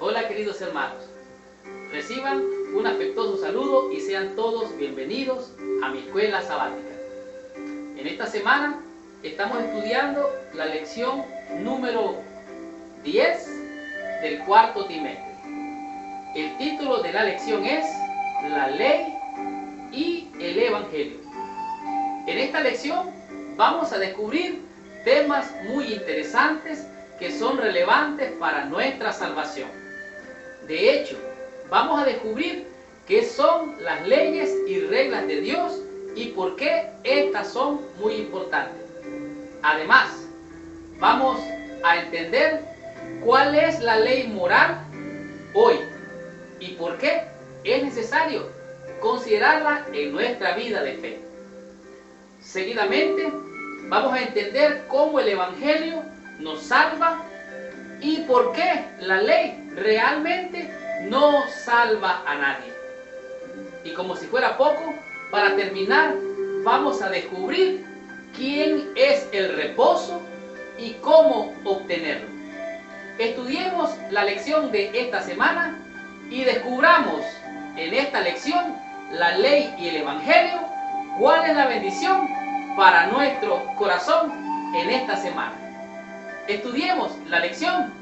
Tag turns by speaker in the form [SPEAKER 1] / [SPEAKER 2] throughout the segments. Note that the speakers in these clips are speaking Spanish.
[SPEAKER 1] Hola queridos hermanos, reciban un afectuoso saludo y sean todos bienvenidos a mi escuela sabática. En esta semana estamos estudiando la lección número 10 del cuarto trimestre. El título de la lección es La Ley y el Evangelio. En esta lección vamos a descubrir temas muy interesantes que son relevantes para nuestra salvación. De hecho, vamos a descubrir qué son las leyes y reglas de Dios y por qué estas son muy importantes. Además, vamos a entender cuál es la ley moral hoy y por qué es necesario considerarla en nuestra vida de fe. Seguidamente, vamos a entender cómo el Evangelio nos salva y por qué la ley realmente no salva a nadie. Y como si fuera poco, para terminar, vamos a descubrir quién es el reposo y cómo obtenerlo. Estudiemos la lección de esta semana y descubramos en esta lección la ley y el Evangelio, cuál es la bendición para nuestro corazón en esta semana. Estudiemos la lección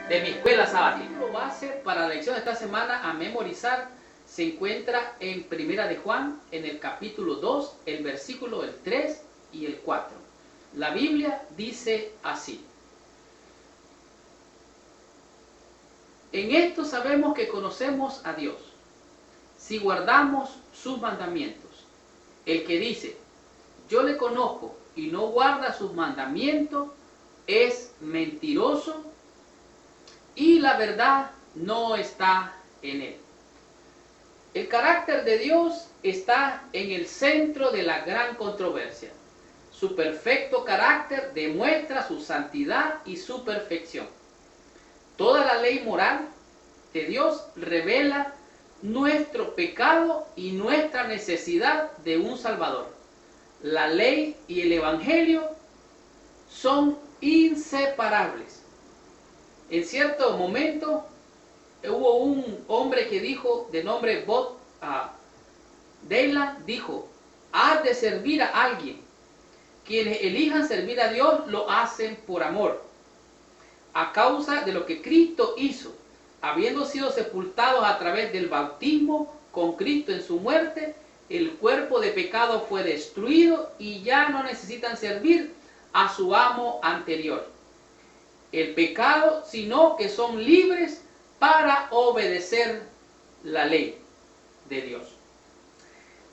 [SPEAKER 1] de mi escuela sabática. La base para la lección de esta semana a memorizar se encuentra en Primera de Juan, en el capítulo 2, el versículo del 3 y el 4. La Biblia dice así: En esto sabemos que conocemos a Dios, si guardamos sus mandamientos. El que dice, yo le conozco, y no guarda sus mandamientos, es mentiroso, y la verdad no está en él. El carácter de Dios está en el centro de la gran controversia. Su perfecto carácter demuestra su santidad y su perfección. Toda la ley moral de Dios revela nuestro pecado y nuestra necesidad de un Salvador. La ley y el Evangelio son inseparables. En cierto momento hubo un hombre que dijo, de nombre Bob Dylan, dijo: has de servir a alguien. Quienes elijan servir a Dios lo hacen por amor, a causa de lo que Cristo hizo, habiendo sido sepultados a través del bautismo con Cristo en su muerte. El cuerpo de pecado fue destruido y ya no necesitan servir a su amo anterior, el pecado, sino que son libres para obedecer la ley de Dios.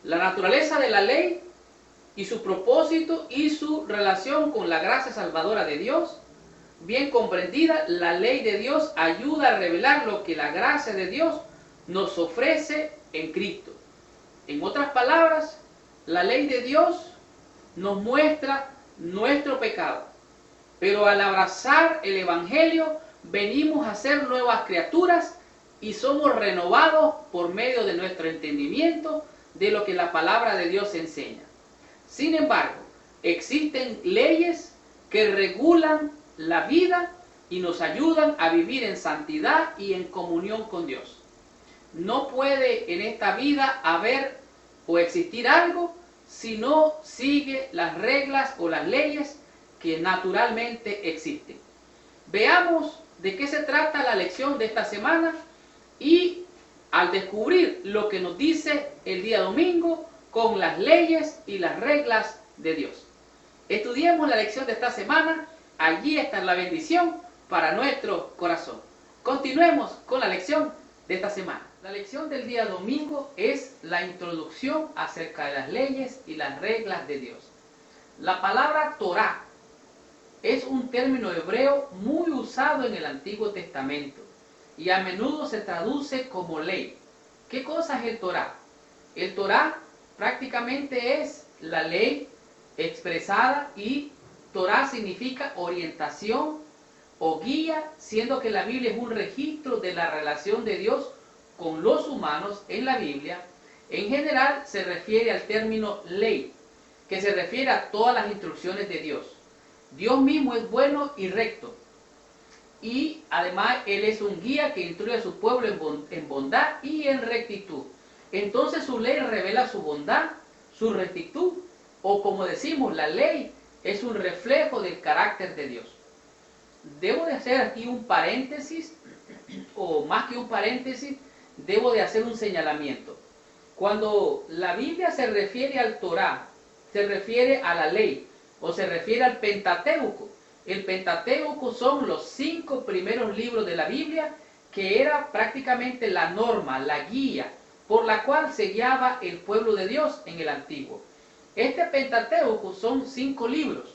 [SPEAKER 1] La naturaleza de la ley y su propósito y su relación con la gracia salvadora de Dios, bien comprendida, la ley de Dios ayuda a revelar lo que la gracia de Dios nos ofrece en Cristo. En otras palabras, la ley de Dios nos muestra nuestro pecado, pero al abrazar el Evangelio venimos a ser nuevas criaturas y somos renovados por medio de nuestro entendimiento de lo que la palabra de Dios enseña. Sin embargo, existen leyes que regulan la vida y nos ayudan a vivir en santidad y en comunión con Dios. No puede en esta vida haber o existir algo si no sigue las reglas o las leyes que naturalmente existen. Veamos de qué se trata la lección de esta semana y al descubrir lo que nos dice el día domingo con las leyes y las reglas de Dios. Estudiemos la lección de esta semana, allí está la bendición para nuestro corazón. Continuemos con la lección de esta semana. La lección del día domingo es la introducción acerca de las leyes y las reglas de Dios. La palabra Torá es un término hebreo muy usado en el Antiguo Testamento y a menudo se traduce como ley. ¿Qué cosa es el Torá? El Torá prácticamente es la ley expresada y Torá significa orientación o guía, siendo que la Biblia es un registro de la relación de Dios con los humanos en la Biblia. En general se refiere al término ley, que se refiere a todas las instrucciones de Dios. Dios mismo es bueno y recto. y además Él es un guía que instruye a su pueblo en bondad y en rectitud. Entonces su ley revela su bondad, su rectitud, o como decimos, la ley es un reflejo del carácter de Dios. Debo de hacer aquí un paréntesis, o más que un paréntesis, debo de hacer un señalamiento. Cuando la Biblia se refiere al Torá, se refiere a la ley, o se refiere al Pentateuco. El Pentateuco son los 5 primeros libros de la Biblia, que era prácticamente la norma, la guía, por la cual se guiaba el pueblo de Dios en el Antiguo. Este Pentateuco son 5 libros,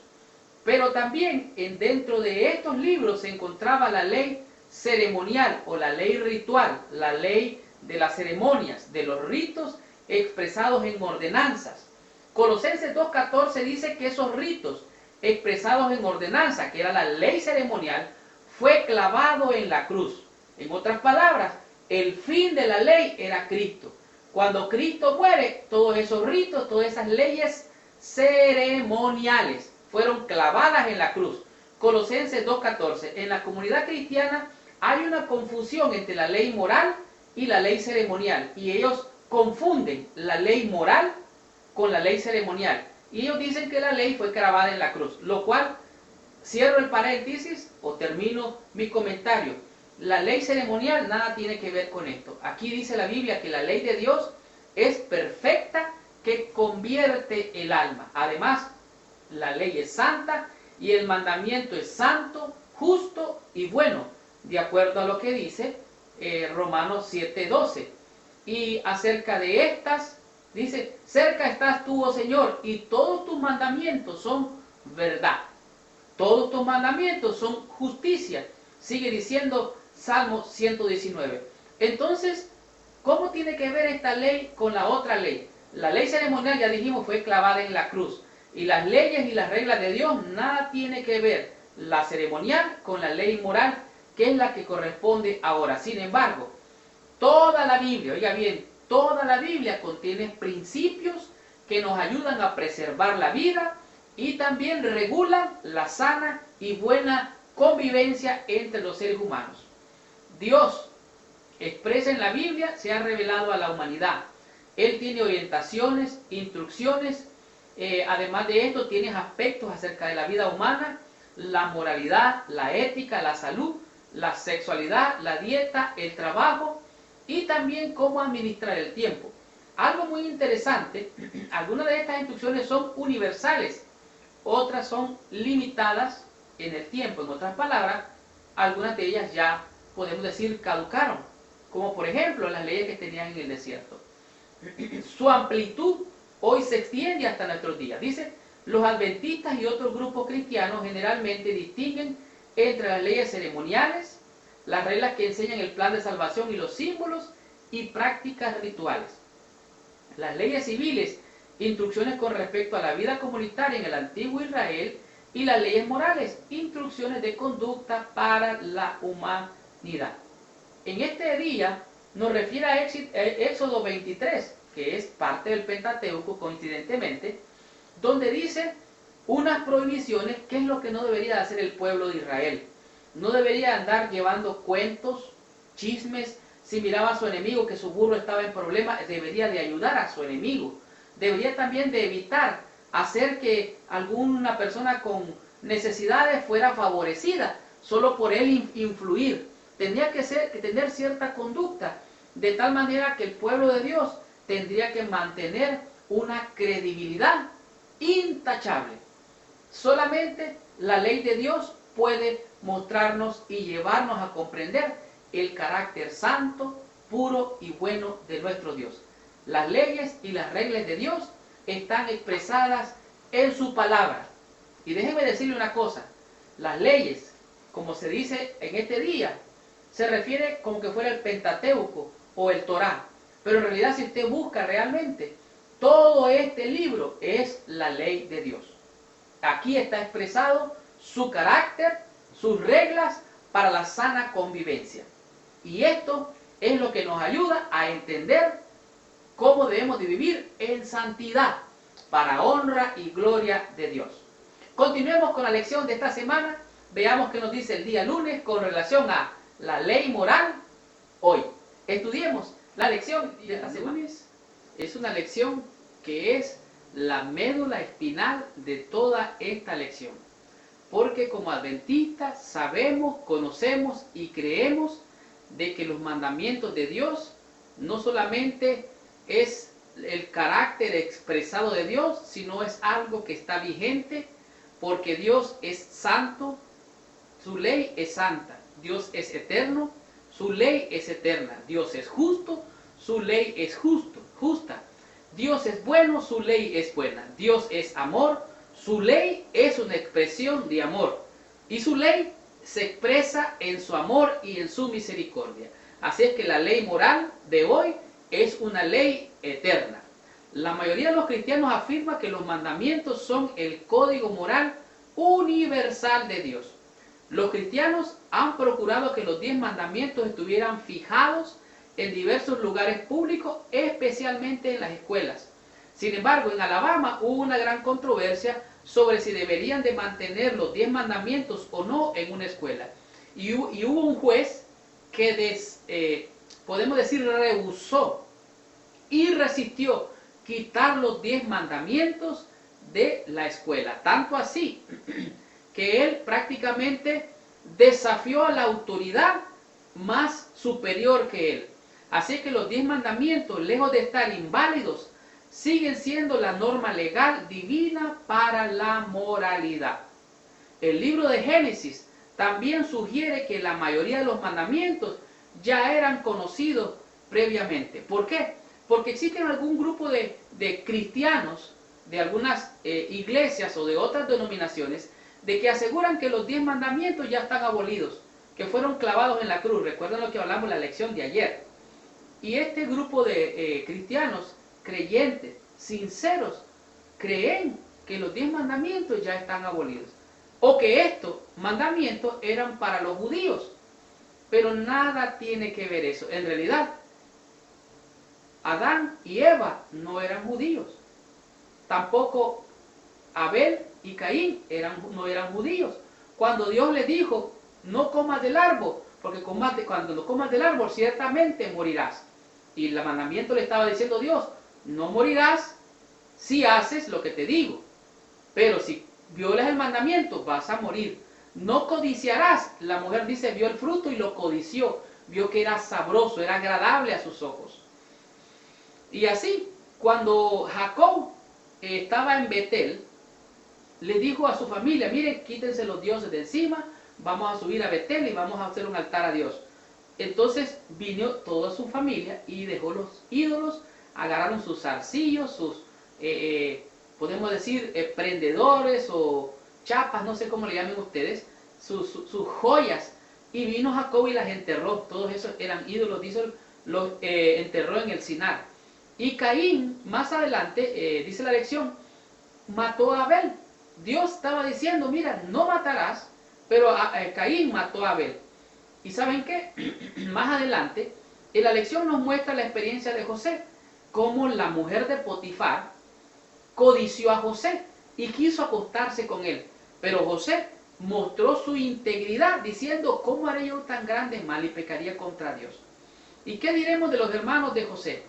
[SPEAKER 1] pero también dentro de estos libros se encontraba la ley ceremonial o la ley ritual, la ley de las ceremonias, de los ritos expresados en ordenanzas. Colosenses 2:14 dice que esos ritos expresados en ordenanza, que era la ley ceremonial, fue clavado en la cruz. En otras palabras, el fin de la ley era Cristo. Cuando Cristo muere, todos esos ritos, todas esas leyes ceremoniales fueron clavadas en la cruz. Colosenses 2:14. En la comunidad cristiana hay una confusión entre la ley moral y la ley ceremonial, y ellos confunden la ley moral con la ley ceremonial, y ellos dicen que la ley fue clavada en la cruz, lo cual, cierro el paréntesis o termino mi comentario. La ley ceremonial nada tiene que ver con esto. Aquí dice la Biblia que la ley de Dios es perfecta, que convierte el alma. Además, la ley es santa y el mandamiento es santo, justo y bueno, de acuerdo a lo que dice Romanos 7:12. Y acerca de estas, dice, cerca estás tú, oh Señor, y todos tus mandamientos son verdad. Todos tus mandamientos son justicia. Sigue diciendo Salmo 119. Entonces, ¿cómo tiene que ver esta ley con la otra ley? La ley ceremonial, ya dijimos, fue clavada en la cruz. Y las leyes y las reglas de Dios, nada tiene que ver la ceremonial con la ley moral, que es la que corresponde ahora. Sin embargo, toda la Biblia, oiga bien, toda la Biblia contiene principios que nos ayudan a preservar la vida y también regulan la sana y buena convivencia entre los seres humanos. Dios expresa en la Biblia, se ha revelado a la humanidad. Él tiene orientaciones, instrucciones, además de esto tiene aspectos acerca de la vida humana, la moralidad, la ética, la salud, la sexualidad, la dieta, el trabajo y también cómo administrar el tiempo. Algo muy interesante, algunas de estas instrucciones son universales, otras son limitadas en el tiempo. En otras palabras, algunas de ellas ya podemos decir caducaron, como por ejemplo las leyes que tenían en el desierto. Su amplitud hoy se extiende hasta nuestros días. Dice, los adventistas y otros grupos cristianos generalmente distinguen entre las leyes ceremoniales, las reglas que enseñan el plan de salvación y los símbolos y prácticas rituales. Las leyes civiles, instrucciones con respecto a la vida comunitaria en el antiguo Israel, y las leyes morales, instrucciones de conducta para la humanidad. En este día nos refiere a Éxodo 23, que es parte del Pentateuco coincidentemente, donde dice unas prohibiciones, qué es lo que no debería hacer el pueblo de Israel. No debería andar llevando cuentos, chismes. Si miraba a su enemigo que su burro estaba en problemas, debería de ayudar a su enemigo. Debería también de evitar hacer que alguna persona con necesidades fuera favorecida, solo por él influir. Tendría que tener cierta conducta, de tal manera que el pueblo de Dios tendría que mantener una credibilidad intachable. Solamente la ley de Dios puede mostrarnos y llevarnos a comprender el carácter santo, puro y bueno de nuestro Dios. Las leyes y las reglas de Dios están expresadas en su palabra. Y déjenme decirle una cosa, las leyes, como se dice en este día, se refiere como que fuera el Pentateuco o el Torá. Pero en realidad, si usted busca realmente, todo este libro es la ley de Dios. Aquí está expresado su carácter, sus reglas para la sana convivencia. Y esto es lo que nos ayuda a entender cómo debemos de vivir en santidad para honra y gloria de Dios. Continuemos con la lección de esta semana. veamos qué nos dice el día lunes con relación a la ley moral hoy. Estudiemos la lección de esta semana. Es una lección que es la médula espinal de toda esta lección. Porque como adventistas sabemos, conocemos y creemos de que los mandamientos de Dios no solamente es el carácter expresado de Dios, sino es algo que está vigente, porque Dios es santo, su ley es santa, Dios es eterno, su ley es eterna, Dios es justo, su ley es justa, Dios es bueno, su ley es buena, Dios es amor, su ley es una expresión de amor, y su ley se expresa en su amor y en su misericordia. Así es que la ley moral de hoy es una ley eterna. La mayoría de los cristianos afirma que los mandamientos son el código moral universal de Dios. Los cristianos han procurado que los 10 mandamientos estuvieran fijados en diversos lugares públicos, especialmente en las escuelas. Sin embargo, en Alabama hubo una gran controversia sobre si deberían de mantener los 10 mandamientos o no en una escuela. Y hubo un juez que, podemos decir, rehusó y resistió quitar los 10 mandamientos de la escuela. Tanto así que él prácticamente desafió a la autoridad más superior que él. Así que los 10 mandamientos, lejos de estar inválidos, siguen siendo la norma legal divina para la moralidad. El libro de Génesis también sugiere que la mayoría de los mandamientos ya eran conocidos previamente. ¿Por qué? Porque existen algún grupo de cristianos de algunas iglesias o de otras denominaciones de que aseguran que los 10 mandamientos ya están abolidos, que fueron clavados en la cruz. Recuerden lo que hablamos en la lección de ayer. Y este grupo de cristianos creyentes, sinceros, creen que los 10 mandamientos ya están abolidos, o que estos mandamientos eran para los judíos, pero nada tiene que ver eso. En realidad, Adán y Eva no eran judíos, tampoco Abel y Caín no eran judíos. Cuando Dios les dijo, no comas del árbol, porque cuando no comas del árbol ciertamente morirás. Y el mandamiento le estaba diciendo Dios, no morirás si haces lo que te digo, pero si violas el mandamiento vas a morir. No codiciarás. La mujer dice, vio el fruto y lo codició, vio que era sabroso, era agradable a sus ojos. Y así, cuando Jacob estaba en Betel, le dijo a su familia, miren, quítense los dioses de encima, vamos a subir a Betel y vamos a hacer un altar a Dios. Entonces vino toda su familia y dejó los ídolos, agarraron sus zarcillos, sus, podemos decir, prendedores o chapas, no sé cómo le llamen ustedes, sus joyas, y vino Jacob y las enterró. Todos esos eran ídolos, los enterró en el Sinar. Y Caín, más adelante, dice la lección, mató a Abel. Dios estaba diciendo, mira, no matarás, pero Caín mató a Abel. ¿Y saben qué? Más adelante, en la lección nos muestra la experiencia de José, cómo la mujer de Potifar codició a José y quiso acostarse con él. Pero José mostró su integridad diciendo, ¿cómo haré yo tan grande mal y pecaría contra Dios? ¿Y qué diremos de los hermanos de José?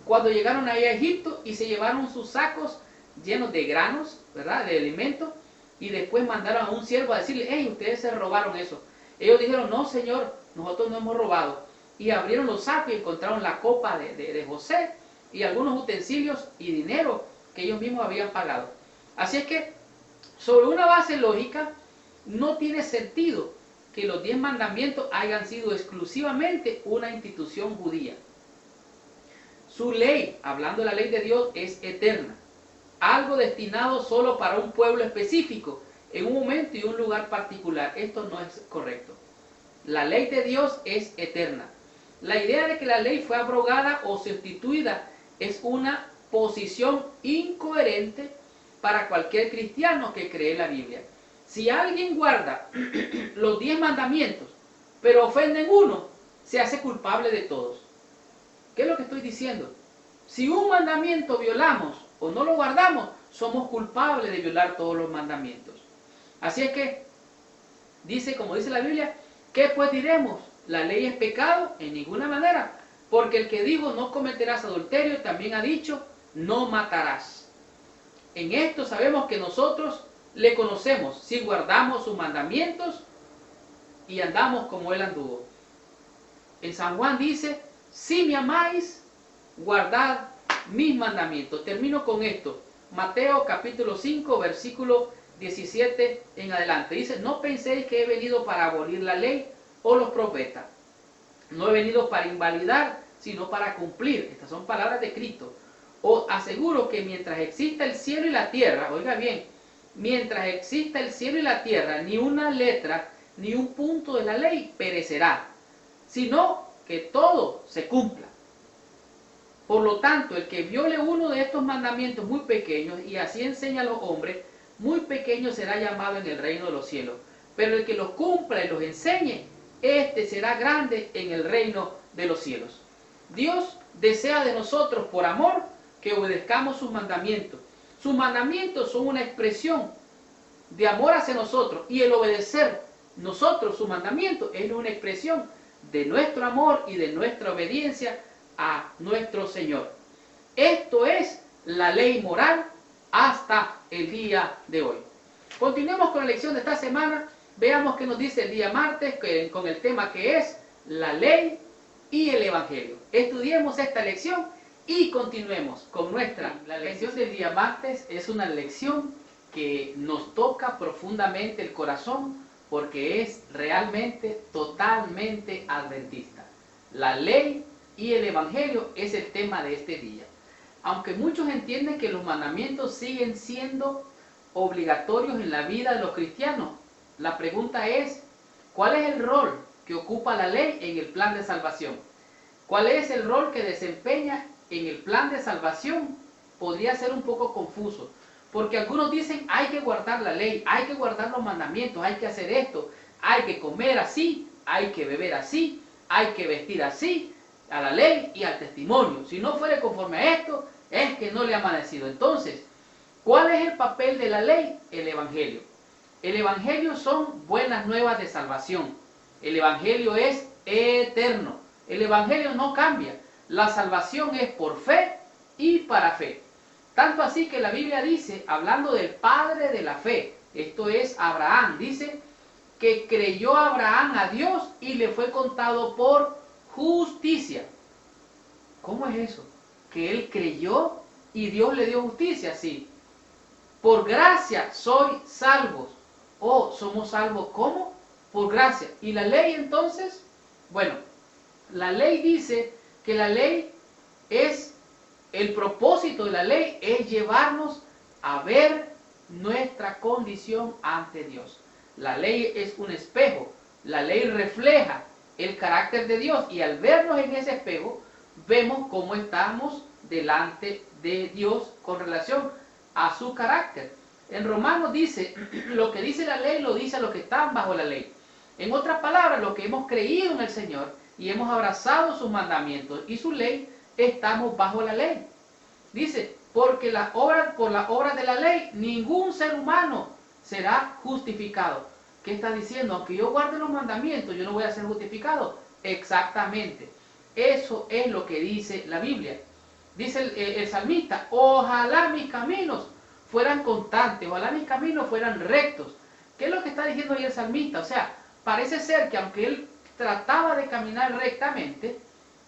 [SPEAKER 1] Cuando llegaron ahí a Egipto y se llevaron sus sacos llenos de granos, ¿verdad?, de alimentos, y después mandaron a un siervo a decirle, hey, ustedes se robaron eso. Ellos dijeron, no, señor, nosotros no hemos robado. Y abrieron los sacos y encontraron la copa de José y algunos utensilios y dinero que ellos mismos habían pagado. Así es que, sobre una base lógica, no tiene sentido que los 10 mandamientos hayan sido exclusivamente una institución judía. Su ley, hablando de la ley de Dios, es eterna. Algo destinado solo para un pueblo específico, en un momento y un lugar particular. Esto no es correcto. La ley de Dios es eterna. La idea de que la ley fue abrogada o sustituida es una posición incoherente para cualquier cristiano que cree la Biblia. Si alguien guarda los 10 mandamientos, pero ofende en uno, se hace culpable de todos. ¿Qué es lo que estoy diciendo? Si un mandamiento violamos o no lo guardamos, somos culpables de violar todos los mandamientos. Así es que dice, como dice la Biblia, ¿qué pues diremos? ¿La ley es pecado? En ninguna manera, porque el que dijo no cometerás adulterio también ha dicho no matarás. En esto sabemos que nosotros le conocemos si guardamos sus mandamientos y andamos como él anduvo. En San Juan dice, si me amáis, guardad mis mandamientos. Termino con esto. Mateo capítulo 5, versículo 17 en adelante. Dice, no penséis que he venido para abolir la ley o los profetas. No he venido para invalidar, sino para cumplir. Estas son palabras de Cristo. Os aseguro que mientras exista el cielo y la tierra, oiga bien, mientras exista el cielo y la tierra, ni una letra, ni un punto de la ley perecerá, sino que todo se cumpla. Por lo tanto, el que viole uno de estos mandamientos muy pequeños y así enseña a los hombres, muy pequeño será llamado en el reino de los cielos. Pero el que los cumpla y los enseñe, este será grande en el reino de los cielos. Dios desea de nosotros, por amor, que obedezcamos sus mandamientos. Sus mandamientos son una expresión de amor hacia nosotros, y el obedecer nosotros sus mandamientos es una expresión de nuestro amor y de nuestra obediencia a nuestro Señor. Esto es la ley moral hasta el día de hoy. Continuemos con la lección de esta semana. Veamos qué nos dice el día martes con el tema que es la ley y el evangelio. Estudiemos esta lección y continuemos con la lección del día martes. Es una lección que nos toca profundamente el corazón porque es realmente totalmente adventista. La ley y el evangelio es el tema de este día. Aunque muchos entienden que los mandamientos siguen siendo obligatorios en la vida de los cristianos, la pregunta es, ¿cuál es el rol que ocupa la ley en el plan de salvación? ¿Cuál es el rol que desempeña en el plan de salvación? Podría ser un poco confuso, porque algunos dicen hay que guardar la ley, hay que guardar los mandamientos, hay que hacer esto, hay que comer así, hay que beber así, hay que vestir así, a la ley y al testimonio. Si no fuere conforme a esto, es que no le ha amanecido. Entonces, ¿cuál es el papel de la ley? El evangelio. El evangelio son buenas nuevas de salvación. El evangelio es eterno. El evangelio no cambia. La salvación es por fe y para fe. Tanto así que la Biblia dice, hablando del padre de la fe, esto es Abraham, dice que creyó Abraham a Dios y le fue contado por justicia. ¿Cómo es eso? Que él creyó y Dios le dio justicia, sí. Por gracia soy salvos. Oh, somos salvos, ¿cómo? Por gracia. ¿Y la ley entonces? Bueno, la ley dice que la ley es, el propósito de la ley es llevarnos a ver nuestra condición ante Dios. La ley es un espejo. La ley refleja el carácter de Dios y al vernos en ese espejo, vemos cómo estamos delante de Dios con relación a su carácter. En Romanos dice, lo que dice la ley lo dice a los que están bajo la ley. En otras palabras, los que hemos creído en el Señor y hemos abrazado sus mandamientos y su ley, estamos bajo la ley. Dice, porque por la obra de la ley, ningún ser humano será justificado. ¿Qué está diciendo? Aunque yo guarde los mandamientos, yo no voy a ser justificado. Exactamente. Eso es lo que dice la Biblia. Dice el salmista, ojalá mis caminos fueran constantes, ojalá mis caminos fueran rectos. ¿Qué es lo que está diciendo ahí el salmista? O sea, parece ser que aunque él trataba de caminar rectamente,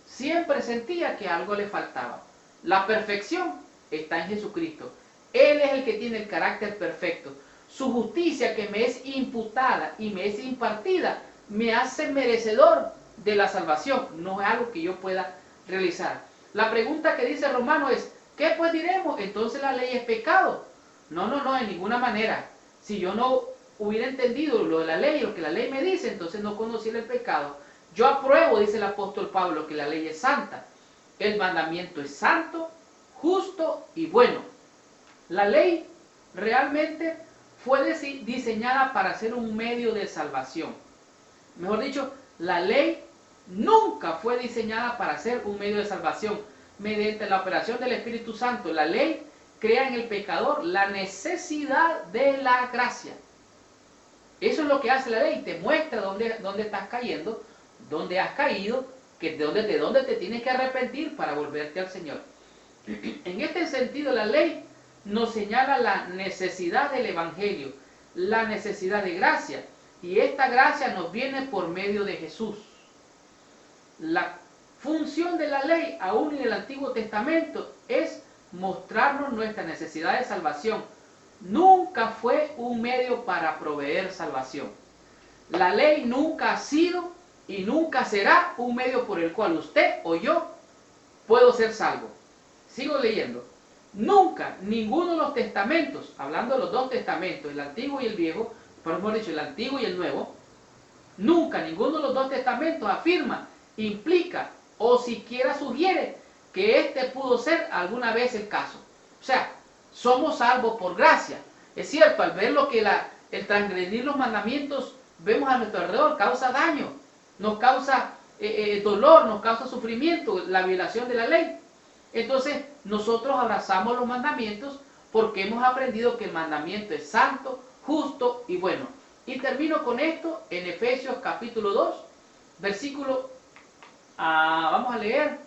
[SPEAKER 1] siempre sentía que algo le faltaba. La perfección está en Jesucristo. Él es el que tiene el carácter perfecto. Su justicia que me es imputada y me es impartida me hace merecedor de la salvación. No es algo que yo pueda realizar. La pregunta que dice Romano es, ¿qué pues diremos? Entonces la ley es pecado. No, en ninguna manera. Si yo no hubiera entendido lo de la ley, lo que la ley me dice, entonces no conociera el pecado. Yo apruebo, dice el apóstol Pablo, que la ley es santa. El mandamiento es santo, justo y bueno. La ley realmente fue diseñada para ser un medio de salvación. Mejor dicho, la ley nunca fue diseñada para ser un medio de salvación. Mediante la operación del Espíritu Santo, la ley crea en el pecador la necesidad de la gracia. Eso es lo que hace la ley, te muestra dónde estás cayendo, dónde has caído, de dónde te tienes que arrepentir para volverte al Señor. En este sentido, la ley nos señala la necesidad del Evangelio, la necesidad de gracia, y esta gracia nos viene por medio de Jesús. La función de la ley, aún en el Antiguo Testamento, es mostrarnos nuestra necesidad de salvación. Nunca fue un medio para proveer salvación. La ley nunca ha sido y nunca será un medio por el cual usted o yo puedo ser salvo. Sigo leyendo. Nunca, ninguno de los testamentos, hablando de los dos testamentos, el Antiguo y el Viejo, por hemos dicho el Antiguo y el Nuevo, nunca ninguno de los dos testamentos afirma, implica o siquiera sugiere que este pudo ser alguna vez el caso. O sea, somos salvos por gracia. Es cierto, al ver lo que el transgredir los mandamientos vemos a nuestro alrededor, causa daño, nos causa dolor, nos causa sufrimiento, la violación de la ley. Entonces, nosotros abrazamos los mandamientos porque hemos aprendido que el mandamiento es santo, justo y bueno. Y termino con esto en Efesios capítulo 2, versículo, vamos a leer,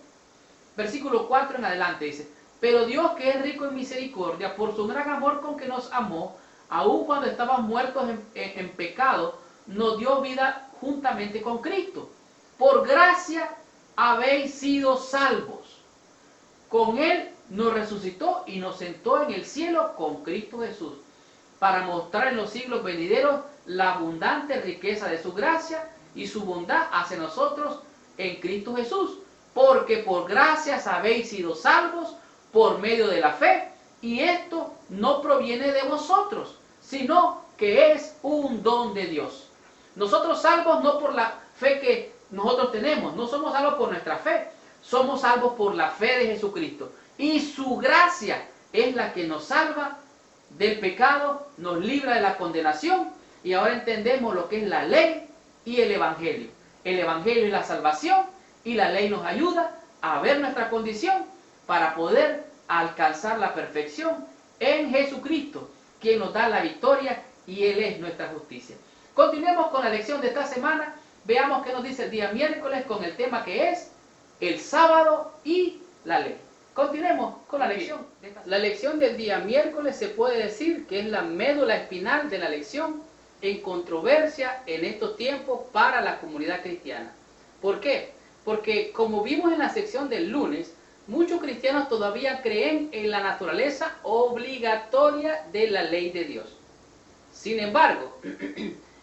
[SPEAKER 1] versículo 4 en adelante, dice: pero Dios, que es rico en misericordia, por su gran amor con que nos amó, aun cuando estábamos muertos en pecado, nos dio vida juntamente con Cristo. Por gracia habéis sido salvos. Con Él nos resucitó y nos sentó en el cielo con Cristo Jesús, para mostrar en los siglos venideros la abundante riqueza de su gracia y su bondad hacia nosotros en Cristo Jesús. Porque por gracias habéis sido salvos por medio de la fe, y esto no proviene de vosotros, sino que es un don de Dios. Nosotros salvos no por la fe que nosotros tenemos, no somos salvos por nuestra fe, somos salvos por la fe de Jesucristo. Y su gracia es la que nos salva del pecado, nos libra de la condenación, y ahora entendemos lo que es la ley y el Evangelio. El Evangelio es la salvación, y la ley nos ayuda a ver nuestra condición para poder alcanzar la perfección en Jesucristo, quien nos da la victoria y Él es nuestra justicia. Continuemos con la lección de esta semana. Veamos qué nos dice el día miércoles con el tema que es el sábado y la ley. Continuemos con la lección. La lección del día miércoles se puede decir que es la médula espinal de la lección en controversia en estos tiempos para la comunidad cristiana. ¿Por qué? Porque como vimos en la sección del lunes, muchos cristianos todavía creen en la naturaleza obligatoria de la ley de Dios. Sin embargo,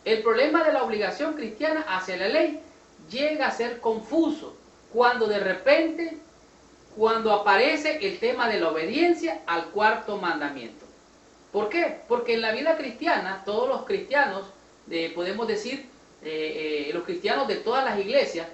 [SPEAKER 1] el problema de la obligación cristiana hacia la ley llega a ser confuso cuando de repente, cuando aparece el tema de la obediencia al cuarto mandamiento. ¿Por qué? Porque en la vida cristiana, todos los cristianos, podemos decir, los cristianos de todas las iglesias,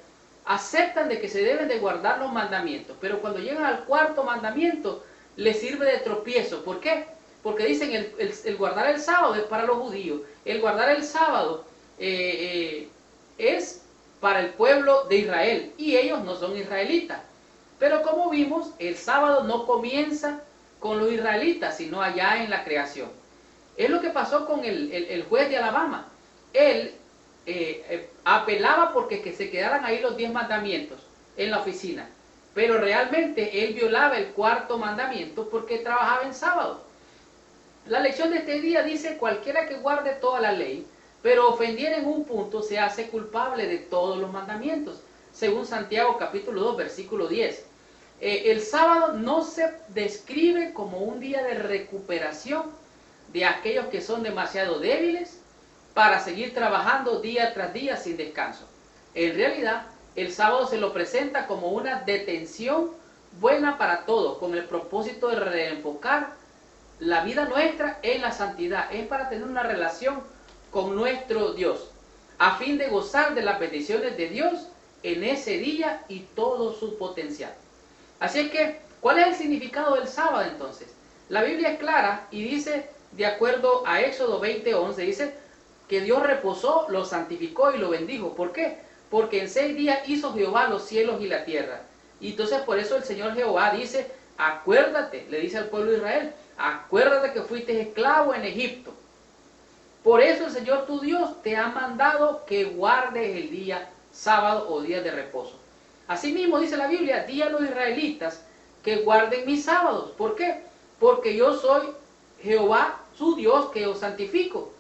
[SPEAKER 1] aceptan de que se deben de guardar los mandamientos, pero cuando llegan al cuarto mandamiento les sirve de tropiezo. ¿Por qué? Porque dicen el guardar el sábado es para los judíos, el guardar el sábado es para el pueblo de Israel, y ellos no son israelitas. Pero como vimos, el sábado no comienza con los israelitas, sino allá en la creación. Es lo que pasó con el juez de Alabama. Él apelaba porque que se quedaran ahí los 10 mandamientos en la oficina, pero realmente él violaba el cuarto mandamiento porque trabajaba en sábado. La lección de este día dice: cualquiera que guarde toda la ley, pero ofendiera en un punto, se hace culpable de todos los mandamientos, según Santiago capítulo 2 versículo 10. El sábado no se describe como un día de recuperación de aquellos que son demasiado débiles para seguir trabajando día tras día sin descanso. En realidad, el sábado se lo presenta como una detención buena para todos, con el propósito de reenfocar la vida nuestra en la santidad. Es para tener una relación con nuestro Dios, a fin de gozar de las bendiciones de Dios en ese día y todo su potencial. Así es que, ¿cuál es el significado del sábado entonces? La Biblia es clara y dice, de acuerdo a Éxodo 20:11, dice que Dios reposó, lo santificó y lo bendijo. ¿Por qué? Porque en 6 días hizo Jehová los cielos y la tierra. Y entonces por eso el Señor Jehová dice: acuérdate, le dice al pueblo de Israel, acuérdate que fuiste esclavo en Egipto. Por eso el Señor tu Dios te ha mandado que guardes el día sábado o día de reposo. Asimismo dice la Biblia, di a los israelitas que guarden mis sábados. ¿Por qué? Porque yo soy Jehová su Dios que os santifico.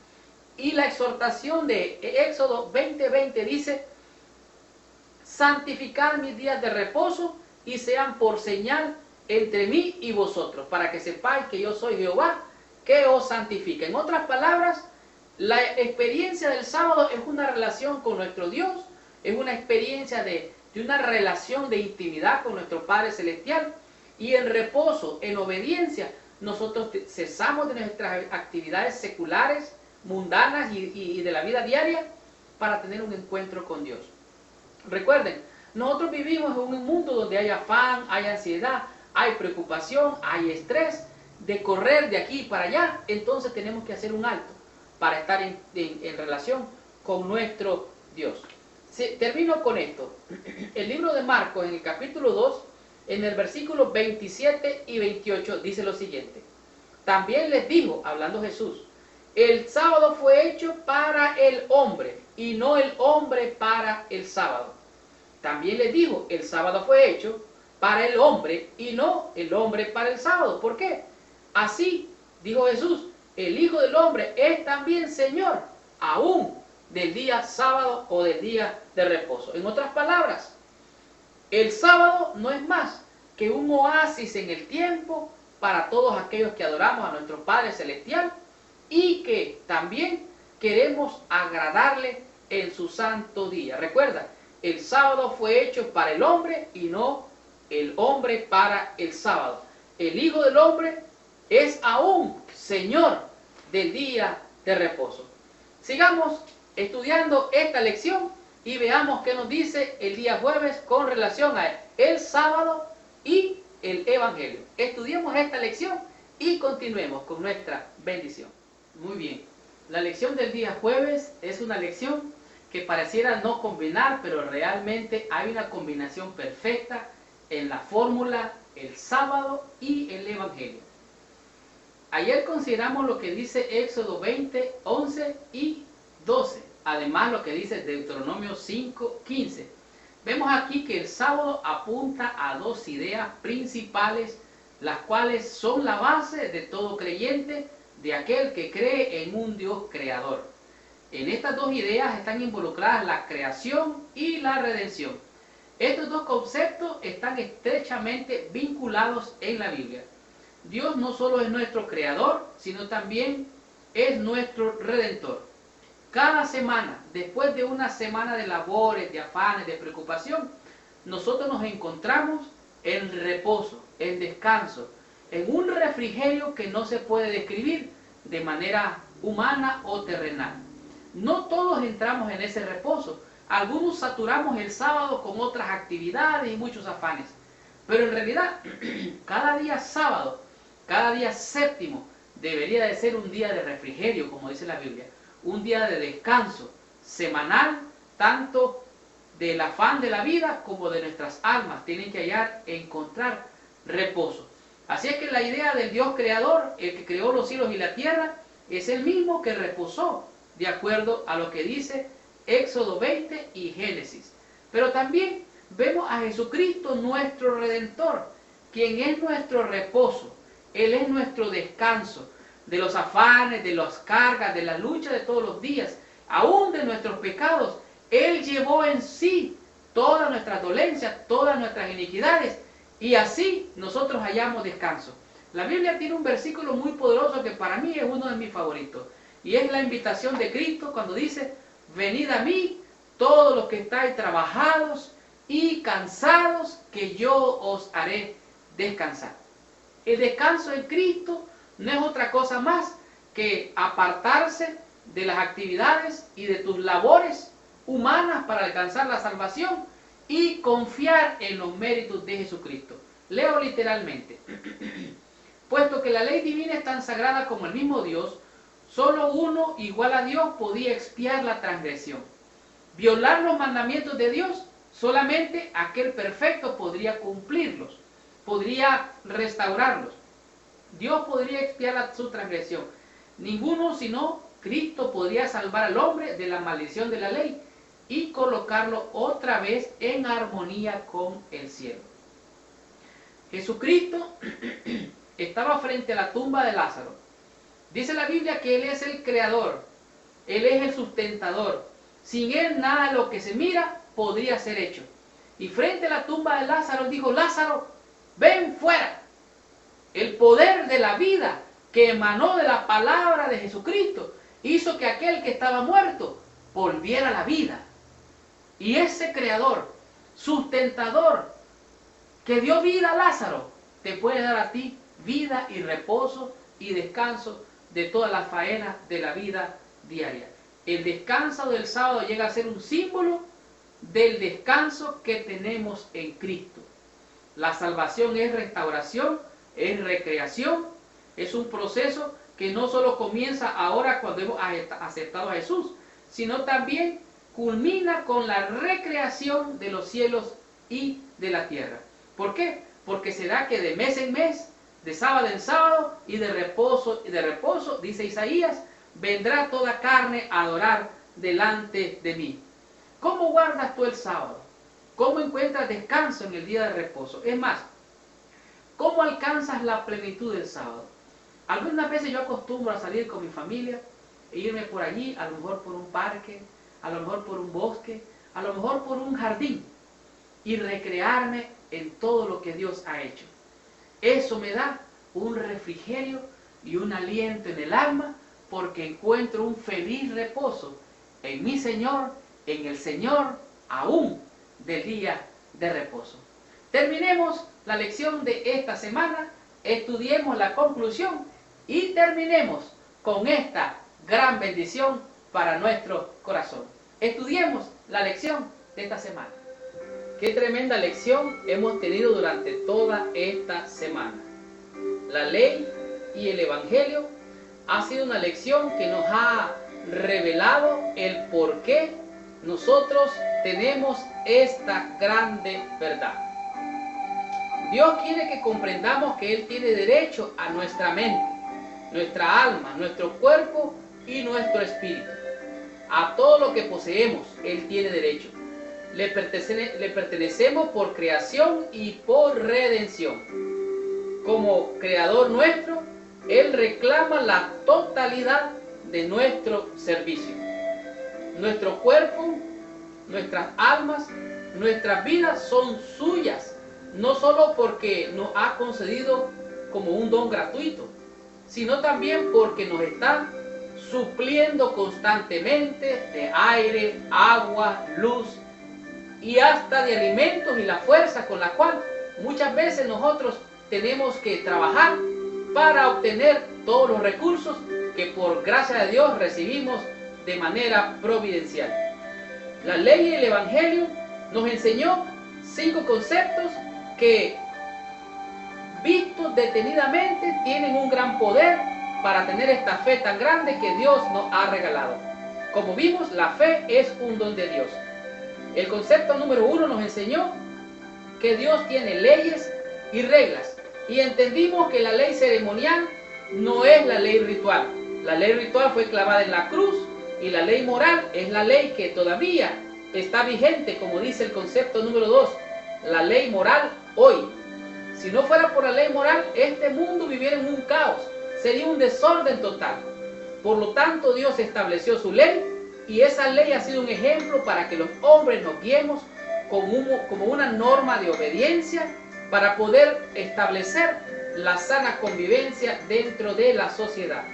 [SPEAKER 1] Y la exhortación de Éxodo 20:20 dice, santificad mis días de reposo y sean por señal entre mí y vosotros, para que sepáis que yo soy Jehová que os santifica. En otras palabras, la experiencia del sábado es una relación con nuestro Dios, es una experiencia de una relación de intimidad con nuestro Padre Celestial, y en reposo, en obediencia, nosotros cesamos de nuestras actividades seculares, mundanas y de la vida diaria para tener un encuentro con Dios. Recuerden, nosotros vivimos en un mundo donde hay afán, hay ansiedad, hay preocupación, hay estrés de correr de aquí para allá. Entonces tenemos que hacer un alto para estar en relación con nuestro Dios. Termino con esto. El libro de Marcos, en el capítulo 2, en el versículo 27 y 28, dice lo siguiente. También les dijo, hablando Jesús, el sábado fue hecho para el hombre y no el hombre para el sábado. También les dijo, el sábado fue hecho para el hombre y no el hombre para el sábado. ¿Por qué? Así, dijo Jesús, el Hijo del Hombre es también Señor, aún del día sábado o del día de reposo. En otras palabras, el sábado no es más que un oasis en el tiempo para todos aquellos que adoramos a nuestro Padre Celestial y que también queremos agradarle en su santo día. Recuerda, el sábado fue hecho para el hombre y no el hombre para el sábado. El Hijo del Hombre es aún Señor del día de reposo. Sigamos estudiando esta lección y veamos qué nos dice el día jueves con relación a el sábado y el Evangelio. Estudiemos esta lección y continuemos con nuestra bendición. Muy bien, la lección del día jueves es una lección que pareciera no combinar, pero realmente hay una combinación perfecta en la fórmula el sábado y el Evangelio. Ayer consideramos lo que dice Éxodo 20, 11 y 12. Además lo que dice Deuteronomio 5, 15. Vemos aquí que el sábado apunta a dos ideas principales, las cuales son la base de todo creyente, de aquel que cree en un Dios creador. En estas dos ideas están involucradas la creación y la redención. Estos dos conceptos están estrechamente vinculados en la Biblia. Dios no solo es nuestro creador, sino también es nuestro redentor. Cada semana, después de una semana de labores, de afanes, de preocupación, nosotros nos encontramos en reposo, en descanso, en un refrigerio que no se puede describir de manera humana o terrenal. No todos entramos en ese reposo. Algunos saturamos el sábado con otras actividades y muchos afanes. Pero en realidad, cada día sábado, cada día séptimo, debería de ser un día de refrigerio, como dice la Biblia. Un día de descanso semanal, tanto del afán de la vida como de nuestras almas. Tienen que encontrar reposo. Así es que la idea del Dios creador, el que creó los cielos y la tierra, es el mismo que reposó, de acuerdo a lo que dice Éxodo 20 y Génesis. Pero también vemos a Jesucristo, nuestro Redentor, quien es nuestro reposo. Él es nuestro descanso de los afanes, de las cargas, de la lucha de todos los días, aún de nuestros pecados. Él llevó en sí todas nuestras dolencias, todas nuestras iniquidades, y así nosotros hallamos descanso. La Biblia tiene un versículo muy poderoso que para mí es uno de mis favoritos, y es la invitación de Cristo cuando dice: venid a mí, todos los que estáis trabajados y cansados, que yo os haré descansar. El descanso en Cristo no es otra cosa más que apartarse de las actividades y de tus labores humanas para alcanzar la salvación y confiar en los méritos de Jesucristo. Leo literalmente: puesto que la ley divina es tan sagrada como el mismo Dios, solo uno igual a Dios podía expiar la transgresión. Violar los mandamientos de Dios, solamente aquel perfecto podría cumplirlos, podría restaurarlos. Dios podría expiar su transgresión. Ninguno sino Cristo podría salvar al hombre de la maldición de la ley y colocarlo otra vez en armonía con el cielo. Jesucristo estaba frente a la tumba de Lázaro. Dice la Biblia que Él es el creador, Él es el sustentador. Sin Él nada de lo que se mira podría ser hecho. Y frente a la tumba de Lázaro dijo: Lázaro, ven fuera. El poder de la vida que emanó de la palabra de Jesucristo hizo que aquel que estaba muerto volviera a la vida. Y ese creador, sustentador, que dio vida a Lázaro, te puede dar a ti vida y reposo y descanso de todas las faenas de la vida diaria. El descanso del sábado llega a ser un símbolo del descanso que tenemos en Cristo. La salvación es restauración, es recreación, es un proceso que no solo comienza ahora cuando hemos aceptado a Jesús, sino también culmina con la recreación de los cielos y de la tierra. ¿Por qué? Porque será que de mes en mes, de sábado en sábado y de reposo, dice Isaías, vendrá toda carne a adorar delante de mí. ¿Cómo guardas tú el sábado? ¿Cómo encuentras descanso en el día de reposo? Es más, ¿cómo alcanzas la plenitud del sábado? Algunas veces yo acostumbro a salir con mi familia e irme por allí, a lo mejor por un parque, a lo mejor por un bosque, a lo mejor por un jardín, y recrearme en todo lo que Dios ha hecho. Eso me da un refrigerio y un aliento en el alma, porque encuentro un feliz reposo en mi Señor, en el Señor, aún del día de reposo. Terminemos la lección de esta semana, estudiemos la conclusión y terminemos con esta gran bendición para nuestro corazón. Estudiemos la lección de esta semana. Qué tremenda lección hemos tenido durante toda esta semana. La ley y el evangelio ha sido una lección que nos ha revelado el por qué nosotros tenemos esta grande verdad. Dios quiere que comprendamos que Él tiene derecho a nuestra mente, nuestra alma, nuestro cuerpo y nuestro espíritu. A todo lo que poseemos, Él tiene derecho. Le pertenecemos por creación y por redención. Como creador nuestro, Él reclama la totalidad de nuestro servicio. Nuestro cuerpo, nuestras almas, nuestras vidas son suyas, no solo porque nos ha concedido como un don gratuito, sino también porque nos está supliendo constantemente de aire, agua, luz y hasta de alimentos y la fuerza con la cual muchas veces nosotros tenemos que trabajar para obtener todos los recursos que por gracia de Dios recibimos de manera providencial. La ley y el evangelio nos enseñó 5 conceptos que, vistos detenidamente, tienen un gran poder para tener esta fe tan grande que Dios nos ha regalado. Como vimos, la fe es un don de Dios. El concepto número 1 nos enseñó que Dios tiene leyes y reglas, y entendimos que la ley ceremonial no es la ley ritual. La ley ritual fue clavada en la cruz, y la ley moral es la ley que todavía está vigente, como dice el concepto número 2, la ley moral hoy. Si no fuera por la ley moral, este mundo viviera en un caos, sería un desorden total. Por lo tanto, Dios estableció su ley, y esa ley ha sido un ejemplo para que los hombres nos guiemos como una norma de obediencia para poder establecer la sana convivencia dentro de la sociedad.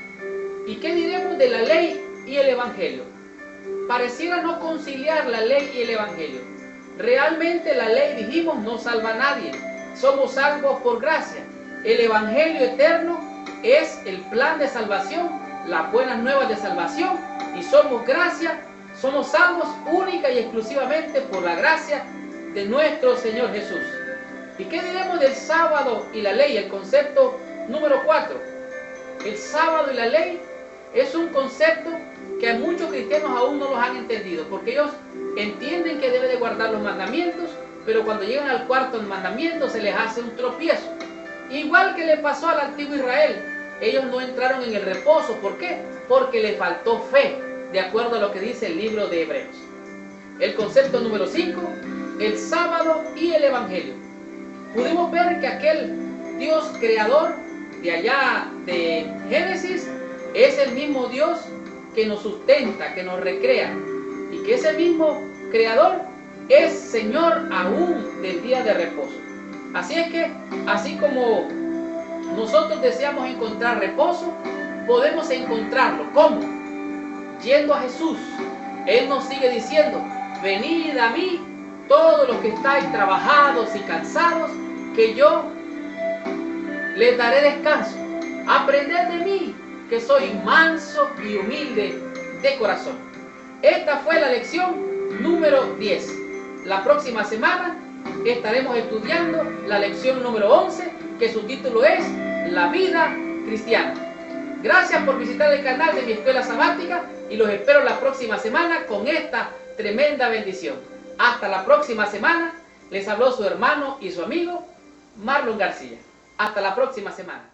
[SPEAKER 1] ¿Y qué diremos de la ley y el evangelio? Pareciera no conciliar la ley y el evangelio. Realmente la ley, dijimos, no salva a nadie. Somos salvos por gracia. El evangelio eterno es el plan de salvación, las buenas nuevas de salvación, y somos gracia, somos salvos única y exclusivamente por la gracia de nuestro Señor Jesús. ¿Y qué diremos del sábado y la ley? El concepto número 4. El sábado y la ley es un concepto que a muchos cristianos aún no los han entendido, porque ellos entienden que deben de guardar los mandamientos, pero cuando llegan al cuarto mandamiento se les hace un tropiezo. Igual que le pasó al antiguo Israel, ellos no entraron en el reposo. ¿Por qué? porque le faltó fe, de acuerdo a lo que dice el libro de Hebreos. El concepto número 5, el sábado y el evangelio. Pudimos ver que aquel Dios creador de allá de Génesis es el mismo Dios que nos sustenta, que nos recrea, y que ese mismo creador es Señor aún del día de reposo. Así es que, así como nosotros deseamos encontrar reposo, podemos encontrarlo. ¿Cómo? Yendo a Jesús. Él nos sigue diciendo: venid a mí todos los que estáis trabajados y cansados, que yo les daré descanso. Aprended de mí, que soy manso y humilde de corazón. Esta fue la lección número 10. La próxima semana estaremos estudiando la lección número 11, que su título es La vida cristiana. Gracias por visitar el canal de mi escuela sabática y los espero la próxima semana con esta tremenda bendición. Hasta la próxima semana. Les habló su hermano y su amigo Marlon García. Hasta la próxima semana.